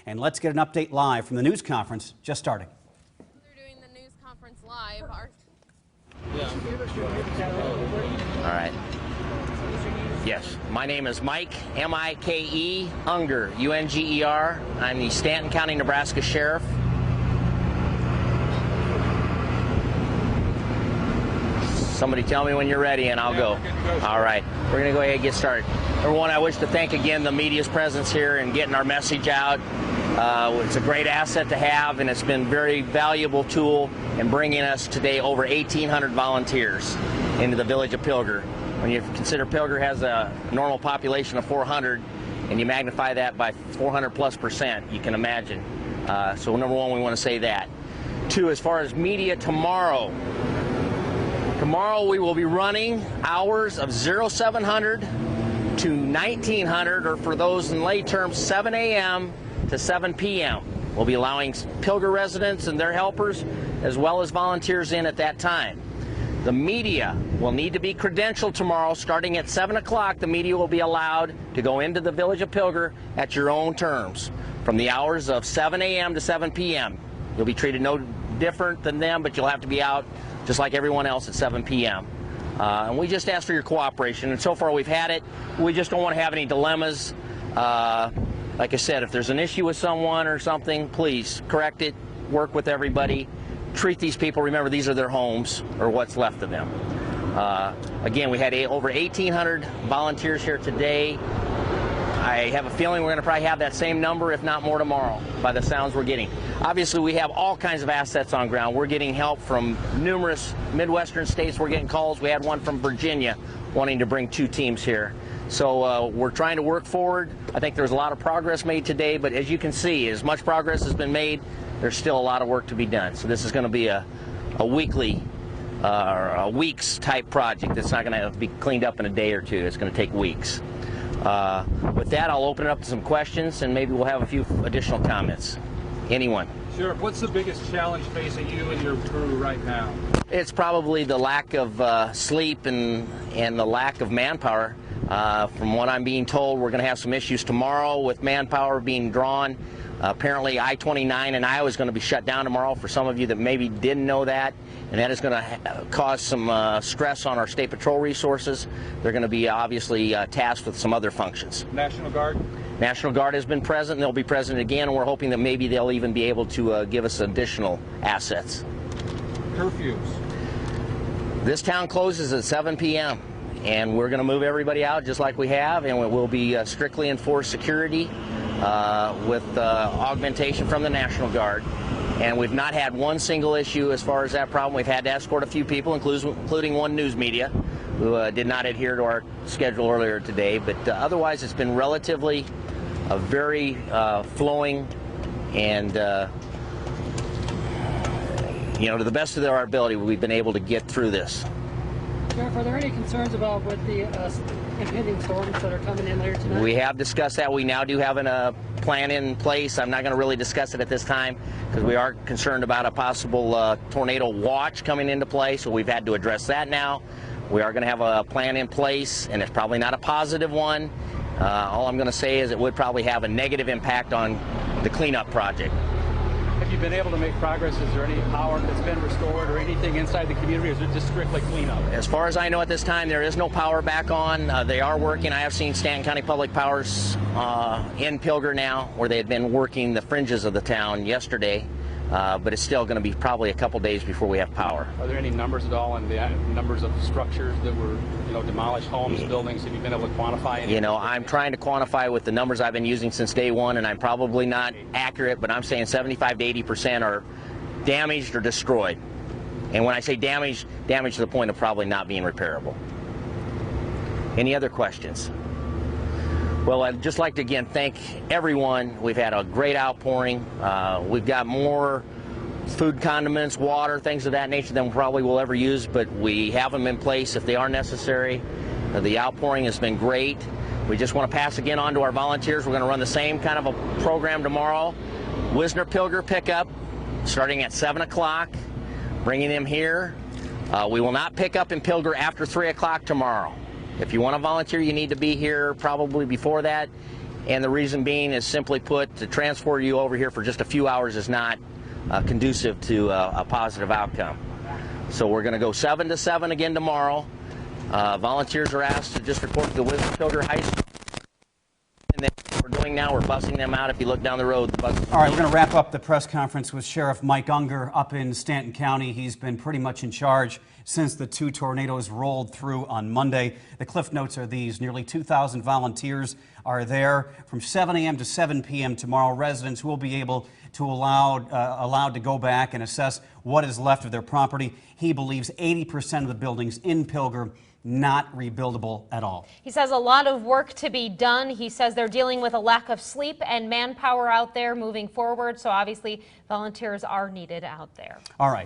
And let's get an update live from the news conference just starting. They're doing the news conference live. All right. Yes, my name is Mike, M-I-K-E, Unger, U-N-G-E-R. I'm the Stanton County, Nebraska Sheriff. Somebody tell me when you're ready and I'll go. All right, we're going to go ahead and get started. Number one, I wish to thank again the media's presence here and getting our message out. It's a great asset to have, and it's been a very valuable tool in bringing us today over 1,800 volunteers into the village of Pilger. When you consider Pilger has a normal population of 400, and you magnify that by 400+%, you can imagine. So number one, we want to say that. Two, as far as media tomorrow we will be running hours of 0700 to 1900, or for those in lay terms, 7 a.m. to 7 p.m. We'll be allowing Pilger residents and their helpers as well as volunteers in at that time. The media will need to be credentialed tomorrow. Starting at 7 o'clock, the media will be allowed to go into the village of Pilger at your own terms from the hours of 7 a.m. to 7 p.m. You'll be treated no different than them, but you'll have to be out just like everyone else at 7 p.m. And we just ask for your cooperation, and so far we've had it. We just don't want to have any dilemmas. Like I said, if there's an issue with someone or something, please correct it, work with everybody, treat these people. Remember, these are their homes, or what's left of them. Again, we had over 1,800 volunteers here today. I have a feeling we're going to probably have that same number, if not more, tomorrow, by the sounds we're getting. Obviously, we have all kinds of assets on ground. We're getting help from numerous Midwestern states. We're getting calls. We had one from Virginia wanting to bring 2 teams here. So we're trying to work forward. I think there's a lot of progress made today, but as you can see, as much progress has been made, there's still a lot of work to be done. So this is going to be a weekly or a weeks type project. It's not going to have to be cleaned up in a day or two. It's going to take weeks. With that, I'll open it up to some questions, and maybe we'll have a few additional comments. Anyone? Sure. What's the biggest challenge facing you and your crew right now? It's probably the lack of sleep and the lack of manpower. From what I'm being told, we're going to have some issues tomorrow with manpower being drawn. Apparently, I-29 in Iowa is going to be shut down tomorrow, for some of you that maybe didn't know that, and that is going to cause some stress on our state patrol resources. They're going to be obviously tasked with some other functions. National Guard? National Guard has been present, and they'll be present again, and we're hoping that maybe they'll even be able to give us additional assets. Curfews? This town closes at 7 p.m. and we're going to move everybody out just like we have, and we'll be strictly enforced security with augmentation from the National Guard. And we've not had one single issue as far as that problem. We've had to escort a few people, including one news media, who did not adhere to our schedule earlier today. But otherwise, it's been relatively very flowing and, you know, to the best of our ability, we've been able to get through this. Sheriff, are there any concerns about with the impending storms that are coming in later tonight? We have discussed that. We now do have a plan in place. I'm not going to really discuss it at this time because we are concerned about a possible tornado watch coming into play, so we've had to address that now. We are going to have a plan in place, and it's probably not a positive one. All I'm going to say is it would probably have a negative impact on the cleanup project. Have you been able to make progress? Is there any power that's been restored or anything inside the community, or is it just strictly cleanup? As far as I know at this time, there is no power back on. They are working. I have seen Stanton County Public Powers in Pilger now, where they had been working the fringes of the town yesterday, but it's still going to be probably a couple days before we have power. Are there any numbers at all on the numbers of structures that were, demolished, homes, buildings? Have you been able to quantify anything? You know, I'm trying to quantify with the numbers I've been using since day one, and I'm probably not accurate, but I'm saying 75 to 80% are damaged or destroyed. And when I say damaged to the point of probably not being repairable. Any other questions? Well, I'd just like to again thank everyone. We've had a great outpouring. We've got more food, condiments, water, things of that nature than we probably will ever use, but we have them in place if they are necessary. The outpouring has been great. We just want to pass again on to our volunteers. We're going to run the same kind of a program tomorrow. Wisner Pilger pickup starting at 7 o'clock, bringing them here. We will not pick up in Pilger after 3 o'clock tomorrow. If you want to volunteer, you need to be here probably before that. And the reason being is simply put, to transport you over here for just a few hours is not conducive to a positive outcome. So we're going to go 7 to 7 again tomorrow. Volunteers are asked to just report to the Pilger High School. And then what we're doing now, we're busing them out. If you look down the road, the bus. All right, we're going to wrap up the press conference with Sheriff Mike Unger up in Stanton County. He's been pretty much in charge since the 2 tornadoes rolled through on Monday. The cliff notes are these. Nearly 2,000 volunteers are there from 7 a.m. to 7 p.m. tomorrow. Residents will be able to allowed to go back and assess what is left of their property. He believes 80% of the buildings in Pilger not rebuildable at all. He says a lot of work to be done. He says they're dealing with a lack of sleep and manpower out there moving forward. So obviously volunteers are needed out there. All right.